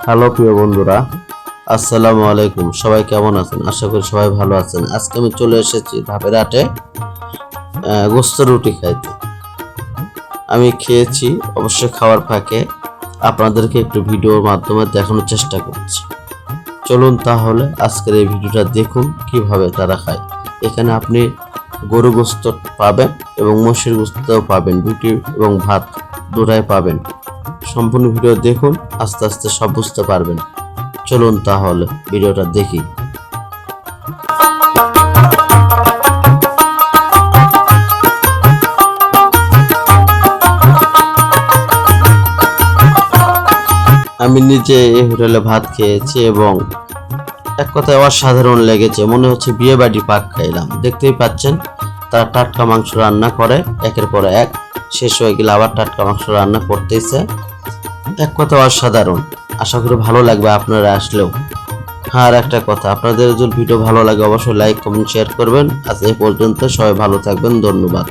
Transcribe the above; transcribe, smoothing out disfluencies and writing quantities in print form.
Hello প্রিয় বন্ধুরা, আসসালামু আলাইকুম। সবাই কেমন আছেন? আশা করি সবাই ভালো আছেন। আজকে আমি চলে এসেছি ধাপের হাটে গোস্ত রুটি খাইতে। আমি খেয়েছি, অবশ্যই খাওয়ার ফাঁকে আপনাদেরকে একটু ভিডিওর মাধ্যমে দেখানোর চেষ্টা করছি। চলুন তাহলে আজকের এই ভিডিওটা দেখুন কিভাবে তারা খায়। এখানে আপনি গরু গোস্ত পাবেন এবং মহিষের গোস্তও পাবেন, রুটি এবং ভাত দুটাই পাবেন। সম্পূর্ণ ভিডিও দেখুন, আস্তে আস্তে সব বুঝতে পারবেন। চলুন তাহলে ভিডিওটা দেখি। আমি নিজে এই হোটেলে ভাত খেয়েছি এবং এক কথায় অসাধারণ লেগেছে। মনে হচ্ছে বিয়ে বাড়ি পাক খাইলাম। দেখতেই পাচ্ছেন তারা টাটকা মাংস রান্না করে, একের পর এক শেষ হয়ে গেলে আবার টাটকা মাংস রান্না করতেইছে। এক কথা অসাধারণ। আশা করি ভালো লাগবে আপনারা আসলেও। আর একটা কথা, আপনাদের যদি ভিডিও ভালো লাগে অবশ্যই লাইক কমেন্ট শেয়ার করবেন। আজ এই পর্যন্ত, সবাই ভালো থাকবেন, ধন্যবাদ।